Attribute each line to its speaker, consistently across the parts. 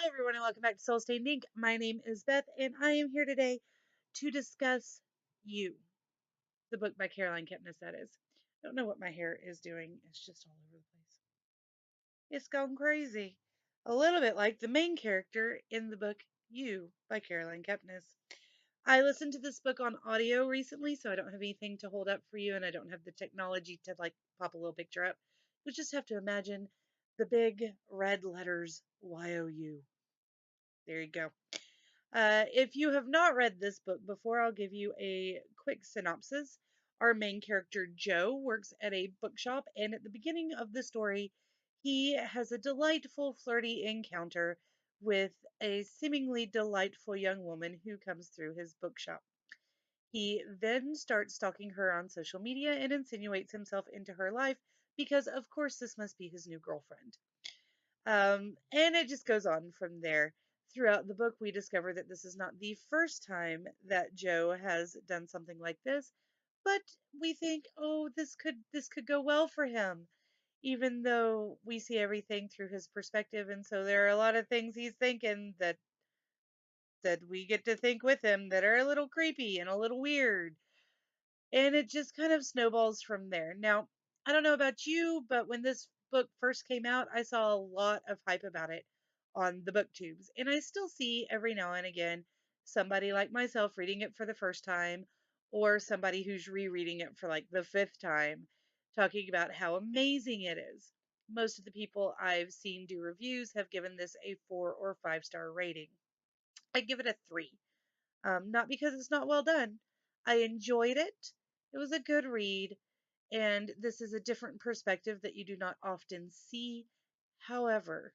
Speaker 1: Hello, everyone, and welcome back to Soul Stained Ink. My name is Beth, and I am here today to discuss You, the book by Caroline Kepnis, that is. I don't know what my hair is doing, it's just all over the place. It's gone crazy. A little bit like the main character in the book You by Caroline Kepnis. I listened to this book on audio recently, so I don't have anything to hold up for you, and I don't have the technology to pop a little picture up. You just have to imagine the big red letters YOU. There you go. If you have not read this book before, I'll give you a quick synopsis. Our main character, Joe, works at a bookshop, and at the beginning of the story, he has a delightful, flirty encounter with a seemingly delightful young woman who comes through his bookshop. He then starts stalking her on social media and insinuates himself into her life because, of course, this must be his new girlfriend. And it just goes on from there. Throughout the book, we discover that this is not the first time that Joe has done something like this, but we think, oh, this could go well for him, even though we see everything through his perspective, and so there are a lot of things he's thinking that we get to think with him that are a little creepy and a little weird. And it just kind of snowballs from there. Now, I don't know about you, but when this book first came out, I saw a lot of hype about it on the booktubes. And I still see every now and again somebody like myself reading it for the first time, or somebody who's rereading it for like the fifth time, talking about how amazing it is. Most of the people I've seen do reviews have given this a 4 or 5 star rating. I give it a 3. Not because it's not well done. I enjoyed it. It was a good read, and this is a different perspective that you do not often see. However,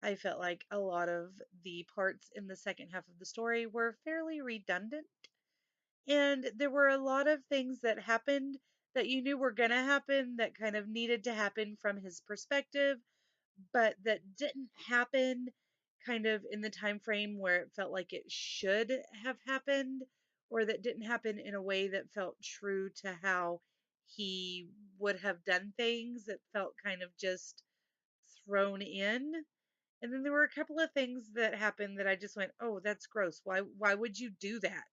Speaker 1: I felt like a lot of the parts in the second half of the story were fairly redundant, and there were a lot of things that happened that you knew were going to happen that kind of needed to happen from his perspective, but that didn't happen kind of in the time frame where it felt like it should have happened, or that didn't happen in a way that felt true to how he would have done things. That felt kind of just thrown in. And then there were a couple of things that happened that I just went, "Oh, that's gross. Why would you do that?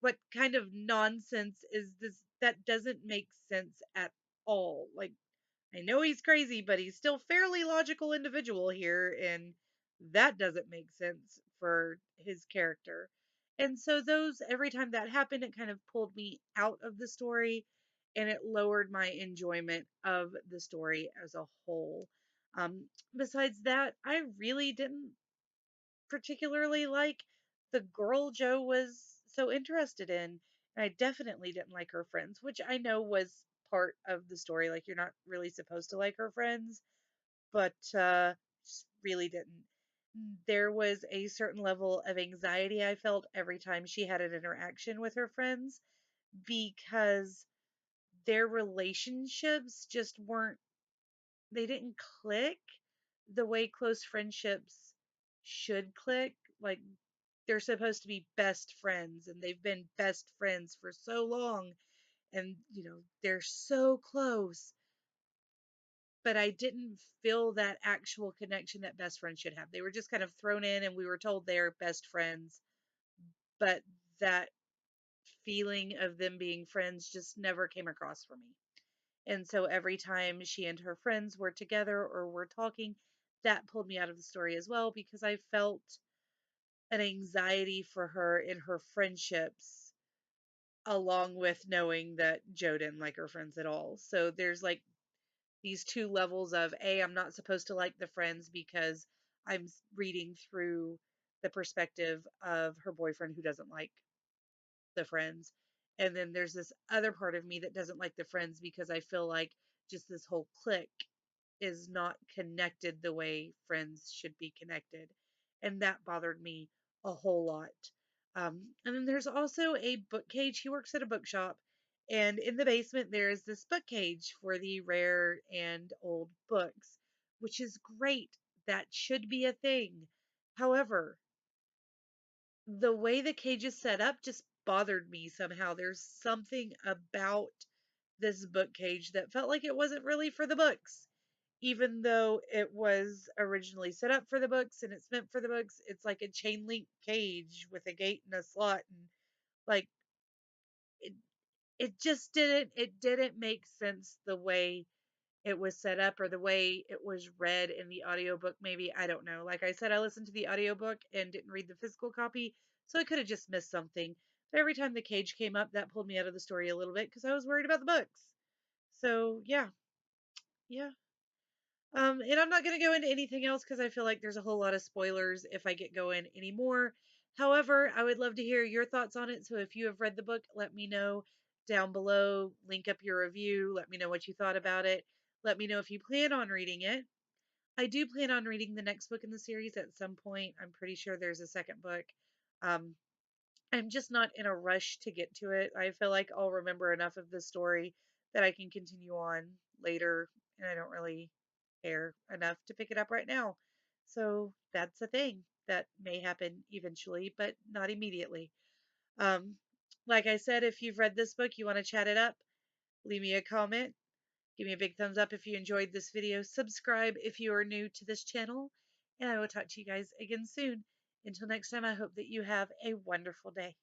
Speaker 1: What kind of nonsense is this? That doesn't make sense at all." Like, I know he's crazy, but he's still fairly logical individual here, and that doesn't make sense for his character. And so those every time that happened, it kind of pulled me out of the story, and it lowered my enjoyment of the story as a whole. Besides that, I really didn't particularly like the girl Joe was so interested in. And I definitely didn't like her friends, which I know was part of the story. Like, you're not really supposed to like her friends, but just really didn't. There was a certain level of anxiety I felt every time she had an interaction with her friends because their relationships just weren't, they didn't click the way close friendships should click. Like, they're supposed to be best friends, and they've been best friends for so long, and they're so close, but I didn't feel that actual connection that best friends should have. They were just kind of thrown in, and we were told they're best friends, but that feeling of them being friends just never came across for me. And so every time she and her friends were together or were talking, that pulled me out of the story as well, because I felt an anxiety for her in her friendships, along with knowing that Joe didn't like her friends at all. So there's like these two levels of, A, I'm not supposed to like the friends because I'm reading through the perspective of her boyfriend who doesn't like the friends. And then there's this other part of me that doesn't like the friends because I feel like just this whole clique is not connected the way friends should be connected. And that bothered me a whole lot. And then there's also a book cage. He works at a bookshop, and in the basement there is this book cage for the rare and old books, which is great. That should be a thing. However, the way the cage is set up just bothered me somehow. There's something about this book cage that felt like it wasn't really for the books, even though it was originally set up for the books and it's meant for the books, it's like a chain link cage with a gate and a slot, and like it, it didn't make sense the way it was set up or the way it was read in the audiobook. Maybe, I don't know. Like I said, I listened to the audiobook and didn't read the physical copy, so I could have just missed something. But every time the cage came up, that pulled me out of the story a little bit because I was worried about the books. So yeah, yeah. And I'm not going to go into anything else because I feel like there's a whole lot of spoilers if I get going anymore. However, I would love to hear your thoughts on it. So if you have read the book, let me know down below. Link up your review. Let me know what you thought about it. Let me know if you plan on reading it. I do plan on reading the next book in the series at some point. I'm pretty sure there's a second book. Um, I'm just not in a rush to get to it. I feel like I'll remember enough of the story that I can continue on later, and I don't really care enough to pick it up right now. So that's a thing that may happen eventually, but not immediately. Um, like I said, if you've read this book, you want to chat it up, leave me a comment. Give me a big thumbs up if you enjoyed this video. Subscribe if you are new to this channel. And I will talk to you guys again soon. Until next time, I hope that you have a wonderful day.